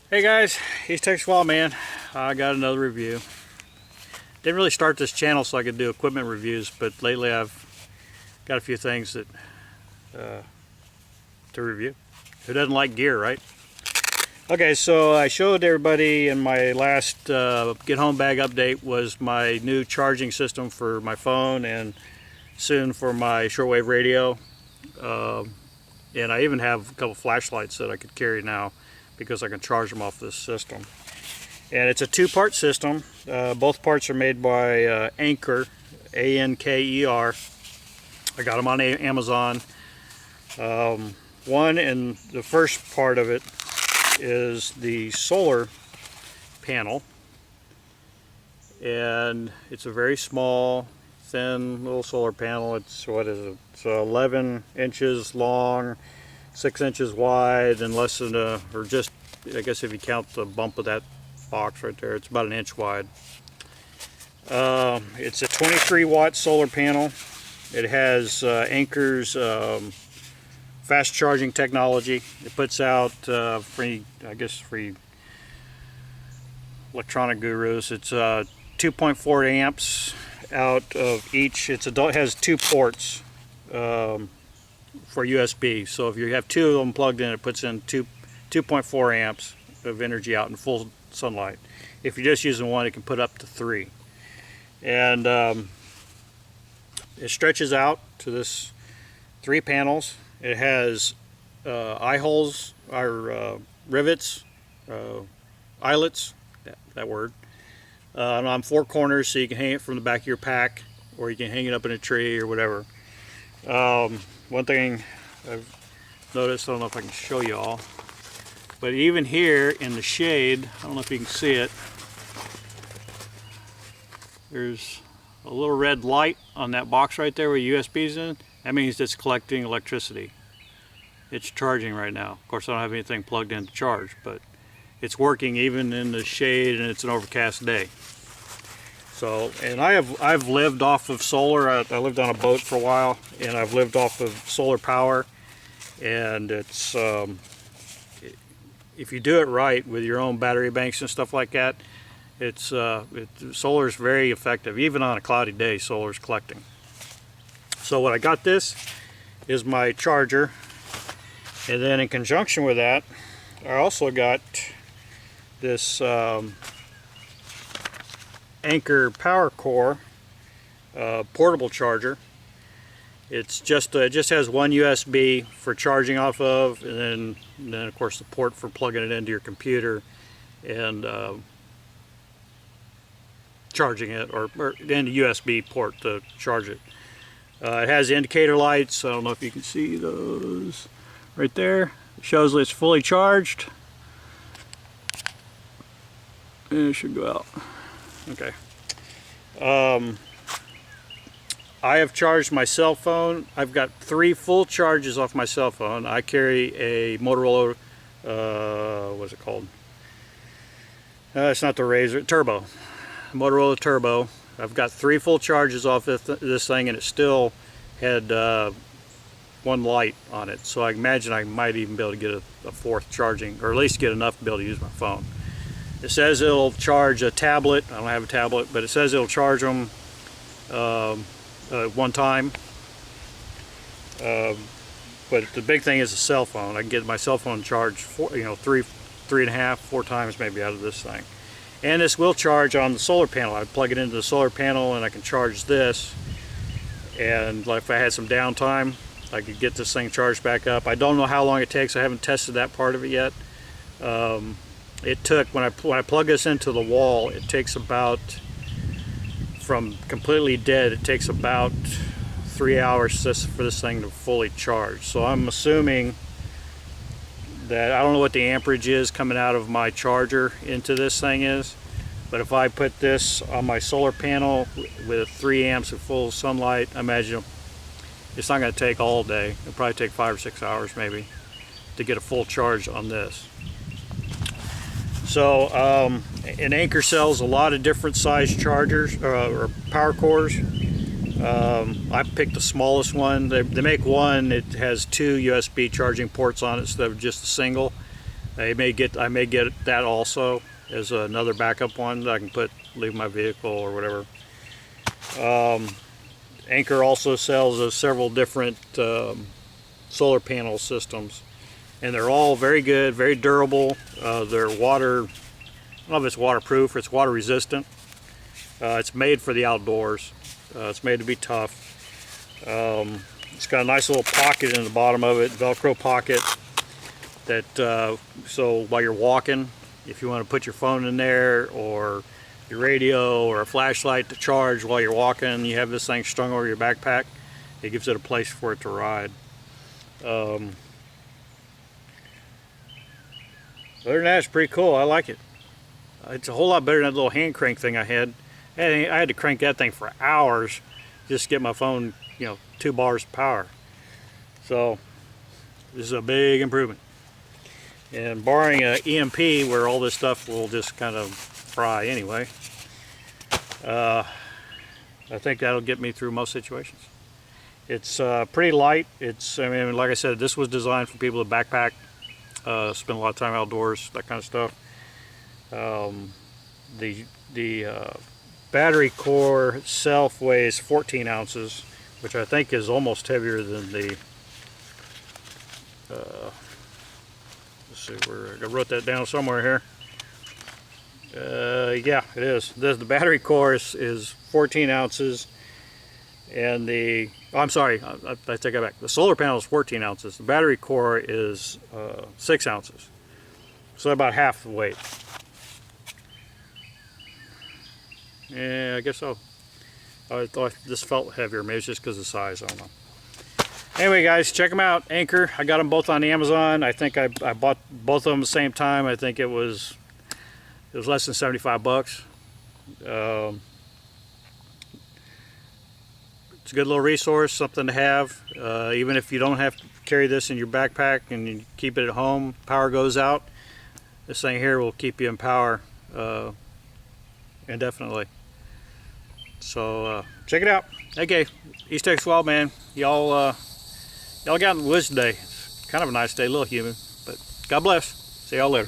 Hey guys, East Texas Wildman. I got another review. Didn't really start this channel so I could do equipment reviews, but lately I've got a few things that to review. Who doesn't like gear, right? Okay, so I showed everybody in my last Get Home Bag update was my new charging system for my phone and soon for my shortwave radio. And I even have a couple flashlights that I could carry now, because I can charge them off this system. And it's a two-part system. Both parts are made by Anker, A-N-K-E-R. I got them on Amazon. One, and the first part of it is the solar panel. And it's a very small, thin little solar panel. It's, what is it? It's 11 inches long, 6 inches wide, and less than or just, I guess if you count the bump of that box right there, it's about an inch wide. It's a 23 watt solar panel. It has Anker's fast charging technology. It puts out free electronic gurus. It's 2.4 amps out of each. It has two ports for USB, so if you have two of them plugged in, it puts in 2.4 amps of energy out in full sunlight. If you're just using one, it can put up to 3. And it stretches out to this 3 panels. It has eye holes, or rivets, eyelets, that word, on 4 corners, so you can hang it from the back of your pack, or you can hang it up in a tree or whatever. One thing I've noticed, I don't know if I can show you all, but even here in the shade, I don't know if you can see it, there's a little red light on that box right there where USB's in. That means it's collecting electricity. It's charging right now. Of course, I don't have anything plugged in to charge, but it's working even in the shade, and it's an overcast day. So, and I've lived off of solar. I lived on a boat for a while, and I've lived off of solar power. And it's if you do it right with your own battery banks and stuff like that, solar is very effective. Even on a cloudy day, solar is collecting. So what I got, this is my charger, and then in conjunction with that, I also got this Anker Power Core portable charger. It's just it just has one USB for charging off of, and then of course the port for plugging it into your computer and charging it, or then the USB port to charge it. It has indicator lights. I don't know if you can see those right there. It shows that it's fully charged, and it should go out. Okay. I have charged my cell phone. I've got 3 full charges off my cell phone. I carry a Motorola, what's it called? It's not the Razr, Turbo. Motorola Turbo. I've got 3 full charges off this thing, and it still had 1 light on it. So I imagine I might even be able to get a 4th charging, or at least get enough to be able to use my phone. It says it'll charge a tablet. I don't have a tablet, but it says it'll charge them one time. But the big thing is a cell phone. I can get my cell phone charged 3.5, 4 times maybe out of this thing. And this will charge on the solar panel. I plug it into the solar panel, and I can charge this. And like if I had some downtime, I could get this thing charged back up. I don't know how long it takes. I haven't tested that part of it yet. It took, when I plug this into the wall, it takes about, from completely dead, it takes about 3 hours for this thing to fully charge. So I'm assuming that, I don't know what the amperage is coming out of my charger into this thing is, but if I put this on my solar panel with 3 amps of full sunlight, I imagine it's not going to take all day. It'll probably take 5 or 6 hours maybe to get a full charge on this. So, and Anker sells a lot of different size chargers, or power cores. I picked the smallest one. They make one, it has 2 USB charging ports on it instead of just a single. I may get that also as another backup one that I can leave my vehicle or whatever. Anker also sells several different solar panel systems, and they're all very good, very durable. They're water, I don't know if it's waterproof or it's water resistant. It's made for the outdoors. It's made to be tough. It's got a nice little pocket in the bottom of it, Velcro pocket, that so while you're walking, if you want to put your phone in there or your radio or a flashlight to charge while you're walking, you have this thing strung over your backpack. It gives it a place for it to ride. Other than that, it's pretty cool. I like it. It's a whole lot better than that little hand crank thing I had. I had to crank that thing for hours just to get my phone, 2 bars of power. So this is a big improvement. And barring an EMP where all this stuff will just kind of fry anyway, I think that'll get me through most situations. It's pretty light. I mean, like I said, this was designed for people to backpack, spend a lot of time outdoors, that kind of stuff. The battery core itself weighs 14 ounces, which I think is almost heavier than the let's see, I wrote that down somewhere here. Yeah, it is. The battery core is 14 ounces, and I'm sorry, I take it back. The solar panel is 14 ounces. The battery core is 6 ounces, so about half the weight. Yeah, I guess so. I thought this felt heavier. Maybe it's just because of the size. I don't know. Anyway, guys, check them out. Anker. I got them both on Amazon. I think I bought both of them at the same time. I think it was less than 75 bucks. It's a good little resource, something to have. Even if you don't have to carry this in your backpack and you keep it at home, power goes out, this thing here will keep you in power indefinitely. So check it out. Okay, East Texas Wild Man. Y'all got in the woods today. It's kind of a nice day, a little humid, but God bless. See y'all later.